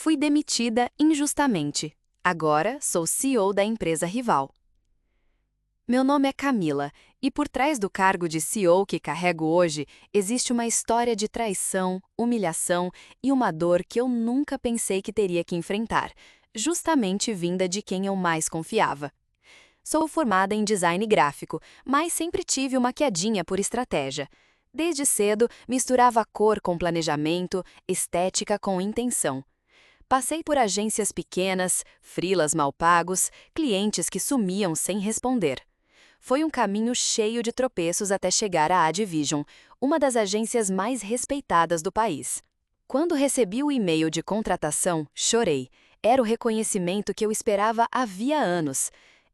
Fui demitida injustamente. Agora sou CEO da empresa rival. Meu nome é Camila, e por trás do cargo de CEO que carrego hoje, existe uma história de traição, humilhação e uma dor que eu nunca pensei que teria que enfrentar, justamente vinda de quem eu mais confiava. Sou formada em design gráfico, mas sempre tive uma quedinha por estratégia. Desde cedo, misturava cor com planejamento, estética com intenção. Passei por agências pequenas, freelas mal pagos, clientes que sumiam sem responder. Foi um caminho cheio de tropeços até chegar à Advision, uma das agências mais respeitadas do país. Quando recebi o e-mail de contratação, chorei. Era o reconhecimento que eu esperava havia anos.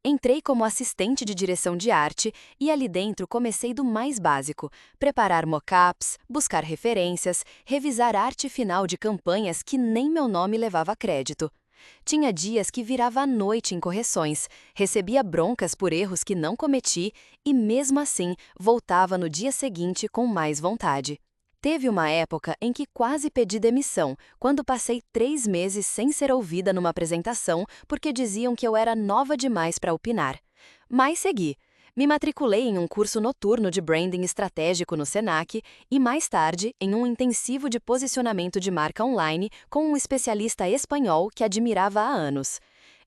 Entrei como assistente de direção de arte e ali dentro comecei do mais básico: preparar mockups, buscar referências, revisar arte final de campanhas que nem meu nome levava crédito. Tinha dias que virava à noite em correções, recebia broncas por erros que não cometi e, mesmo assim, voltava no dia seguinte com mais vontade. Teve uma época em que quase pedi demissão, quando passei 3 meses sem ser ouvida numa apresentação porque diziam que eu era nova demais para opinar. Mas segui. Me matriculei em um curso noturno de branding estratégico no Senac e, mais tarde, em um intensivo de posicionamento de marca online com um especialista espanhol que admirava há anos.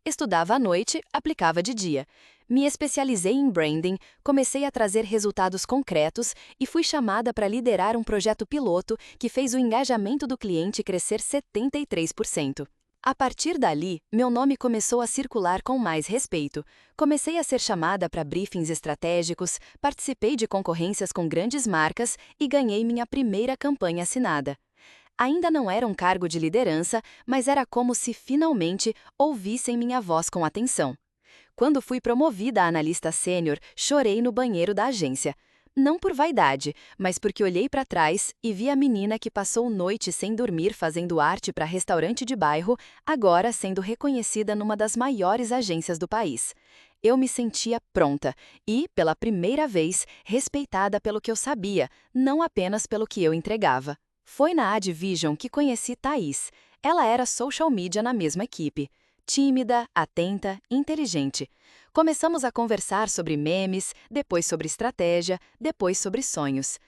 Estudava à noite, aplicava de dia. Me especializei em branding, comecei a trazer resultados concretos e fui chamada para liderar um projeto piloto que fez o engajamento do cliente crescer 73%. A partir dali, meu nome começou a circular com mais respeito. Comecei a ser chamada para briefings estratégicos, participei de concorrências com grandes marcas e ganhei minha primeira campanha assinada. Ainda não era um cargo de liderança, mas era como se finalmente ouvissem minha voz com atenção. Quando fui promovida a analista sênior, chorei no banheiro da agência. Não por vaidade, mas porque olhei para trás e vi a menina que passou noite sem dormir fazendo arte para restaurante de bairro, agora sendo reconhecida numa das maiores agências do país. Eu me sentia pronta e, pela primeira vez, respeitada pelo que eu sabia, não apenas pelo que eu entregava. Foi na Advision que conheci Thaís. Ela era social media na mesma equipe. Tímida, atenta, inteligente. Começamos a conversar sobre memes, depois sobre estratégia, depois sobre sonhos.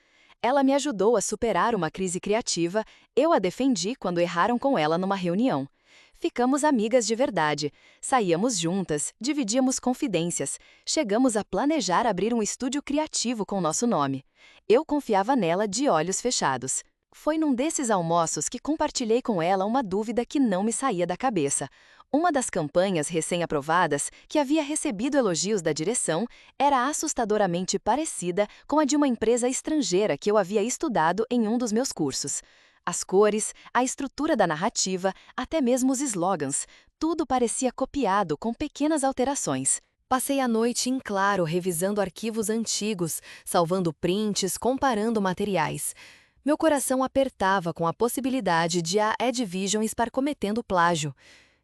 Ela me ajudou a superar uma crise criativa, eu a defendi quando erraram com ela numa reunião. Ficamos amigas de verdade, saíamos juntas, dividíamos confidências, chegamos a planejar abrir um estúdio criativo com nosso nome. Eu confiava nela de olhos fechados. Foi num desses almoços que compartilhei com ela uma dúvida que não me saía da cabeça. Uma das campanhas recém-aprovadas, que havia recebido elogios da direção, era assustadoramente parecida com a de uma empresa estrangeira que eu havia estudado em um dos meus cursos. As cores, a estrutura da narrativa, até mesmo os slogans, tudo parecia copiado com pequenas alterações. Passei a noite em claro revisando arquivos antigos, salvando prints, comparando materiais. Meu coração apertava com a possibilidade de a Advision estar cometendo plágio.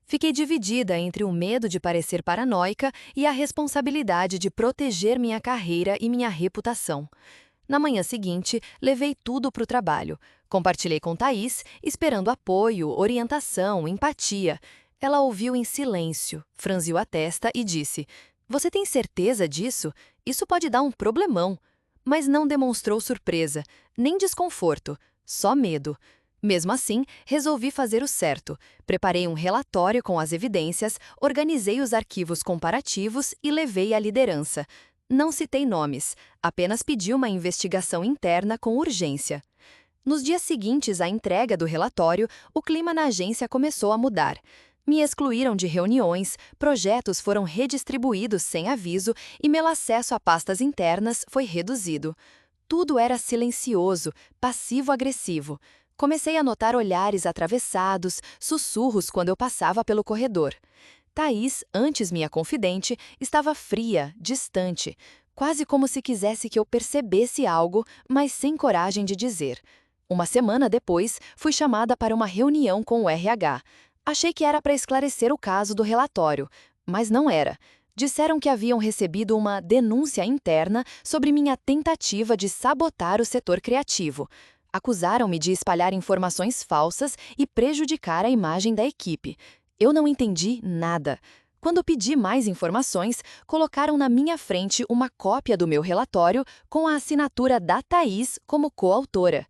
Fiquei dividida entre o medo de parecer paranoica e a responsabilidade de proteger minha carreira e minha reputação. Na manhã seguinte, levei tudo para o trabalho. Compartilhei com Thaís, esperando apoio, orientação, empatia. Ela ouviu em silêncio, franziu a testa e disse: "Você tem certeza disso? Isso pode dar um problemão." Mas não demonstrou surpresa, nem desconforto, só medo. Mesmo assim, resolvi fazer o certo. Preparei um relatório com as evidências, organizei os arquivos comparativos e levei à liderança. Não citei nomes, apenas pedi uma investigação interna com urgência. Nos dias seguintes à entrega do relatório, o clima na agência começou a mudar. Me excluíram de reuniões, projetos foram redistribuídos sem aviso e meu acesso a pastas internas foi reduzido. Tudo era silencioso, passivo-agressivo. Comecei a notar olhares atravessados, sussurros quando eu passava pelo corredor. Thaís, antes minha confidente, estava fria, distante, quase como se quisesse que eu percebesse algo, mas sem coragem de dizer. Uma semana depois, fui chamada para uma reunião com o RH. Achei que era para esclarecer o caso do relatório, mas não era. Disseram que haviam recebido uma denúncia interna sobre minha tentativa de sabotar o setor criativo. Acusaram-me de espalhar informações falsas e prejudicar a imagem da equipe. Eu não entendi nada. Quando pedi mais informações, colocaram na minha frente uma cópia do meu relatório com a assinatura da Thaís como coautora.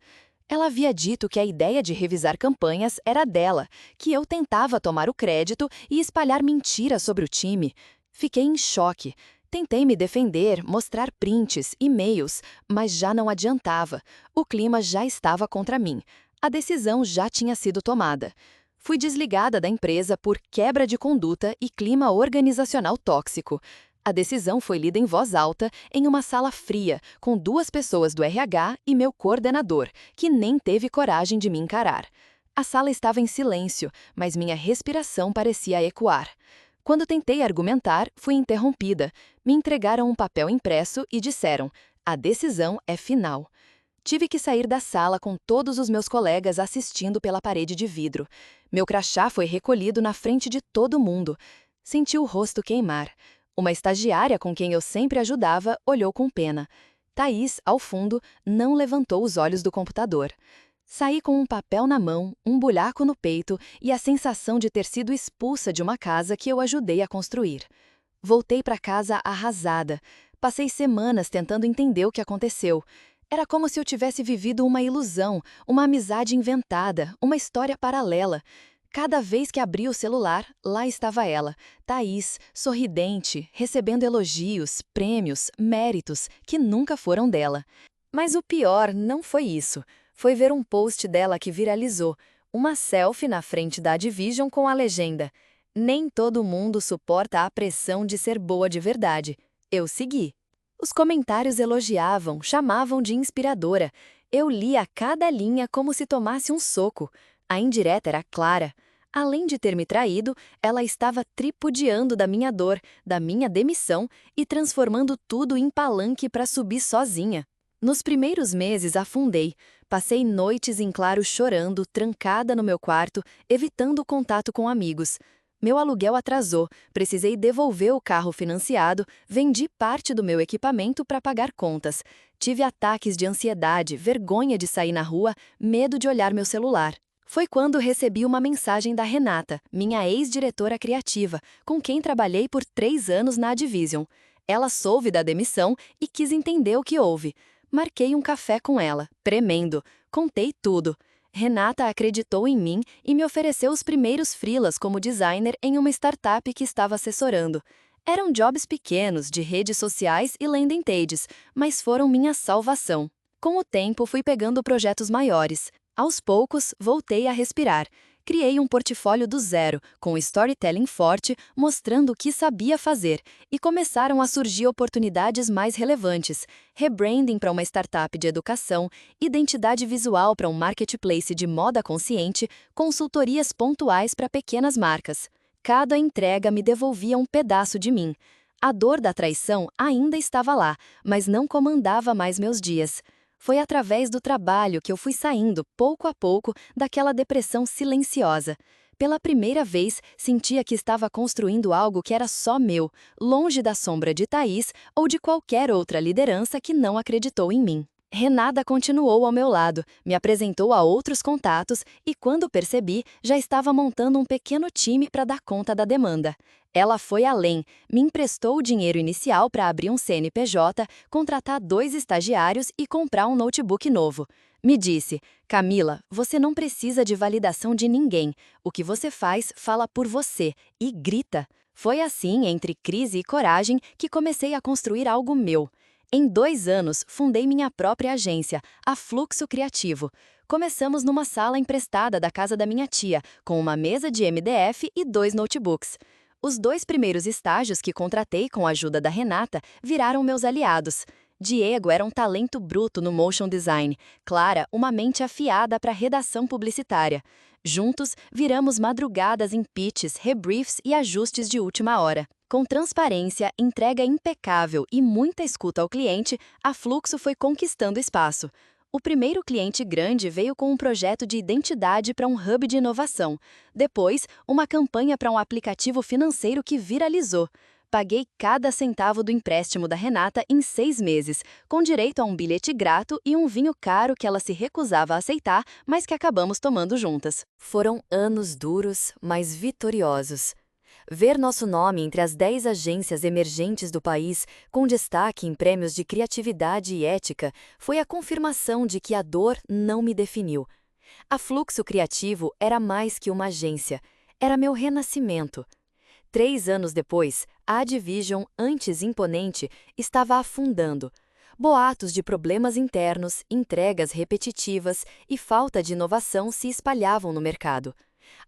Ela havia dito que a ideia de revisar campanhas era dela, que eu tentava tomar o crédito e espalhar mentiras sobre o time. Fiquei em choque. Tentei me defender, mostrar prints, e-mails, mas já não adiantava. O clima já estava contra mim. A decisão já tinha sido tomada. Fui desligada da empresa por quebra de conduta e clima organizacional tóxico. A decisão foi lida em voz alta, em uma sala fria, com 2 pessoas do RH e meu coordenador, que nem teve coragem de me encarar. A sala estava em silêncio, mas minha respiração parecia ecoar. Quando tentei argumentar, fui interrompida. Me entregaram um papel impresso e disseram: "A decisão é final." Tive que sair da sala com todos os meus colegas assistindo pela parede de vidro. Meu crachá foi recolhido na frente de todo mundo. Senti o rosto queimar. Uma estagiária com quem eu sempre ajudava olhou com pena. Thaís, ao fundo, não levantou os olhos do computador. Saí com um papel na mão, um bulhaco no peito e a sensação de ter sido expulsa de uma casa que eu ajudei a construir. Voltei para casa arrasada. Passei semanas tentando entender o que aconteceu. Era como se eu tivesse vivido uma ilusão, uma amizade inventada, uma história paralela. Cada vez que abria o celular, lá estava ela, Thaís, sorridente, recebendo elogios, prêmios, méritos, que nunca foram dela. Mas o pior não foi isso. Foi ver um post dela que viralizou, uma selfie na frente da Division com a legenda: "Nem todo mundo suporta a pressão de ser boa de verdade." Eu segui. Os comentários elogiavam, chamavam de inspiradora. Eu lia cada linha como se tomasse um soco. A indireta era clara. Além de ter me traído, ela estava tripudiando da minha dor, da minha demissão e transformando tudo em palanque para subir sozinha. Nos primeiros meses afundei. Passei noites em claro chorando, trancada no meu quarto, evitando o contato com amigos. Meu aluguel atrasou, precisei devolver o carro financiado, vendi parte do meu equipamento para pagar contas. Tive ataques de ansiedade, vergonha de sair na rua, medo de olhar meu celular. Foi quando recebi uma mensagem da Renata, minha ex-diretora criativa, com quem trabalhei por 3 anos na Division. Ela soube da demissão e quis entender o que houve. Marquei um café com ela, tremendo. Contei tudo. Renata acreditou em mim e me ofereceu os primeiros freelas como designer em uma startup que estava assessorando. Eram jobs pequenos, de redes sociais e landing pages, mas foram minha salvação. Com o tempo, fui pegando projetos maiores. Aos poucos, voltei a respirar. Criei um portfólio do zero, com storytelling forte, mostrando o que sabia fazer, e começaram a surgir oportunidades mais relevantes: rebranding para uma startup de educação, identidade visual para um marketplace de moda consciente, consultorias pontuais para pequenas marcas. Cada entrega me devolvia um pedaço de mim. A dor da traição ainda estava lá, mas não comandava mais meus dias. Foi através do trabalho que eu fui saindo, pouco a pouco, daquela depressão silenciosa. Pela primeira vez, sentia que estava construindo algo que era só meu, longe da sombra de Thaís ou de qualquer outra liderança que não acreditou em mim. Renata continuou ao meu lado, me apresentou a outros contatos e, quando percebi, já estava montando um pequeno time para dar conta da demanda. Ela foi além, me emprestou o dinheiro inicial para abrir um CNPJ, contratar 2 estagiários e comprar um notebook novo. Me disse: "Camila, você não precisa de validação de ninguém. O que você faz fala por você e grita." Foi assim, entre crise e coragem, que comecei a construir algo meu. Em 2 anos, fundei minha própria agência, a Fluxo Criativo. Começamos numa sala emprestada da casa da minha tia, com uma mesa de MDF e 2 notebooks. Os 2 primeiros estágios que contratei com a ajuda da Renata viraram meus aliados. Diego era um talento bruto no motion design, Clara, uma mente afiada para redação publicitária. Juntos, viramos madrugadas em pitches, rebriefs e ajustes de última hora. Com transparência, entrega impecável e muita escuta ao cliente, a Fluxo foi conquistando espaço. O primeiro cliente grande veio com um projeto de identidade para um hub de inovação. Depois, uma campanha para um aplicativo financeiro que viralizou. Paguei cada centavo do empréstimo da Renata em 6 meses, com direito a um bilhete grato e um vinho caro que ela se recusava a aceitar, mas que acabamos tomando juntas. Foram anos duros, mas vitoriosos. Ver nosso nome entre as 10 agências emergentes do país, com destaque em prêmios de criatividade e ética, foi a confirmação de que a dor não me definiu. A Fluxo Criativo era mais que uma agência, era meu renascimento. 3 anos depois, a Advision, antes imponente, estava afundando. Boatos de problemas internos, entregas repetitivas e falta de inovação se espalhavam no mercado.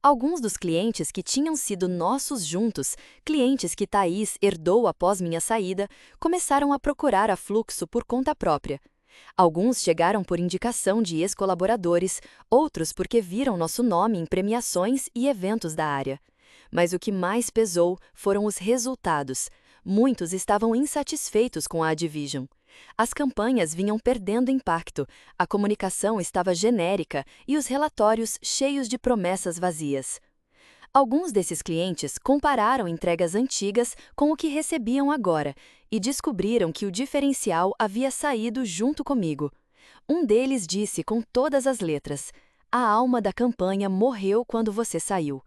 Alguns dos clientes que tinham sido nossos juntos, clientes que Thaís herdou após minha saída, começaram a procurar a Fluxo por conta própria. Alguns chegaram por indicação de ex-colaboradores, outros porque viram nosso nome em premiações e eventos da área. Mas o que mais pesou foram os resultados. Muitos estavam insatisfeitos com a Advision. As campanhas vinham perdendo impacto, a comunicação estava genérica e os relatórios cheios de promessas vazias. Alguns desses clientes compararam entregas antigas com o que recebiam agora e descobriram que o diferencial havia saído junto comigo. Um deles disse com todas as letras: "A alma da campanha morreu quando você saiu."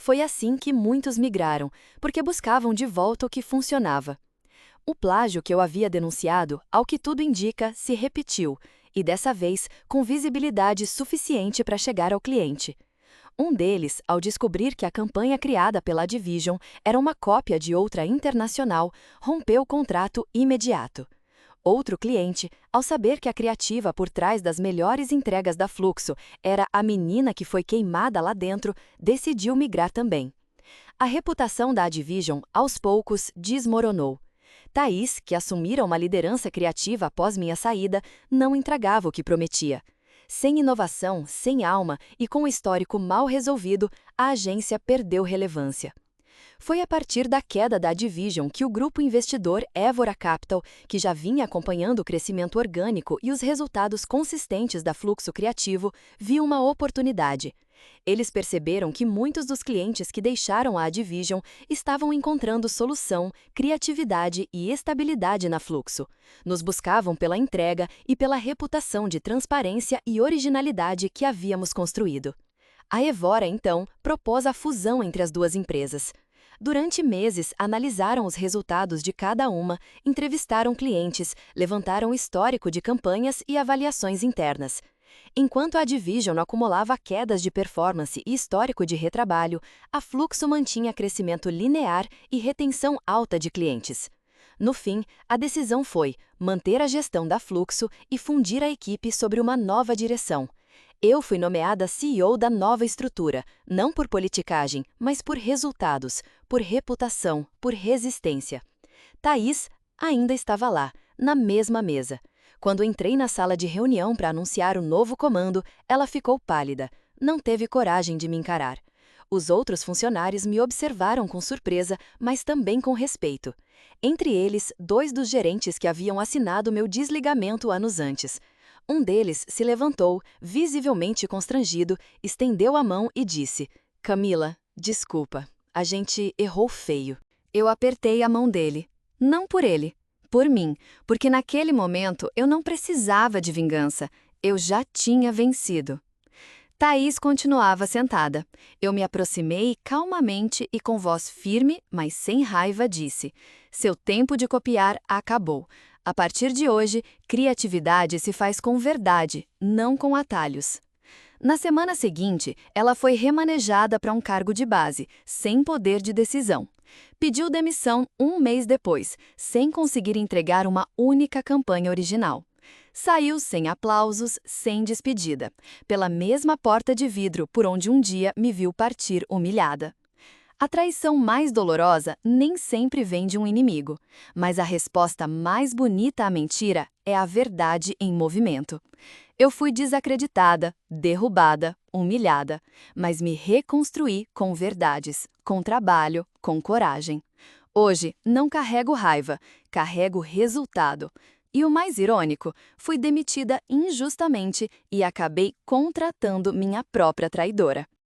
Foi assim que muitos migraram, porque buscavam de volta o que funcionava. O plágio que eu havia denunciado, ao que tudo indica, se repetiu, e dessa vez com visibilidade suficiente para chegar ao cliente. Um deles, ao descobrir que a campanha criada pela Advision era uma cópia de outra internacional, rompeu o contrato imediato. Outro cliente, ao saber que a criativa por trás das melhores entregas da Fluxo era a menina que foi queimada lá dentro, decidiu migrar também. A reputação da Advision, aos poucos, desmoronou. Thaís, que assumira uma liderança criativa após minha saída, não entregava o que prometia. Sem inovação, sem alma e com o histórico mal resolvido, a agência perdeu relevância. Foi a partir da queda da Advision que o grupo investidor Évora Capital, que já vinha acompanhando o crescimento orgânico e os resultados consistentes da Fluxo Criativo, viu uma oportunidade. Eles perceberam que muitos dos clientes que deixaram a Advision estavam encontrando solução, criatividade e estabilidade na Fluxo. Nos buscavam pela entrega e pela reputação de transparência e originalidade que havíamos construído. A Évora, então, propôs a fusão entre as duas empresas. Durante meses, analisaram os resultados de cada uma, entrevistaram clientes, levantaram histórico de campanhas e avaliações internas. Enquanto a Advision acumulava quedas de performance e histórico de retrabalho, a Fluxo mantinha crescimento linear e retenção alta de clientes. No fim, a decisão foi manter a gestão da Fluxo e fundir a equipe sobre uma nova direção. Eu fui nomeada CEO da nova estrutura, não por politicagem, mas por resultados, por reputação, por resistência. Thaís ainda estava lá, na mesma mesa. Quando entrei na sala de reunião para anunciar o novo comando, ela ficou pálida, não teve coragem de me encarar. Os outros funcionários me observaram com surpresa, mas também com respeito. Entre eles, 2 dos gerentes que haviam assinado meu desligamento anos antes. Um deles se levantou, visivelmente constrangido, estendeu a mão e disse: "Camila, desculpa, a gente errou feio." Eu apertei a mão dele. Não por ele, por mim, porque naquele momento eu não precisava de vingança, eu já tinha vencido. Thaís continuava sentada. Eu me aproximei calmamente e com voz firme, mas sem raiva, disse: "Seu tempo de copiar acabou. A partir de hoje, criatividade se faz com verdade, não com atalhos." Na semana seguinte, ela foi remanejada para um cargo de base, sem poder de decisão. Pediu demissão 1 mês depois, sem conseguir entregar uma única campanha original. Saiu sem aplausos, sem despedida, pela mesma porta de vidro por onde um dia me viu partir humilhada. A traição mais dolorosa nem sempre vem de um inimigo, mas a resposta mais bonita à mentira é a verdade em movimento. Eu fui desacreditada, derrubada, humilhada, mas me reconstruí com verdades, com trabalho, com coragem. Hoje não carrego raiva, carrego resultado. E o mais irônico, fui demitida injustamente e acabei contratando minha própria traidora.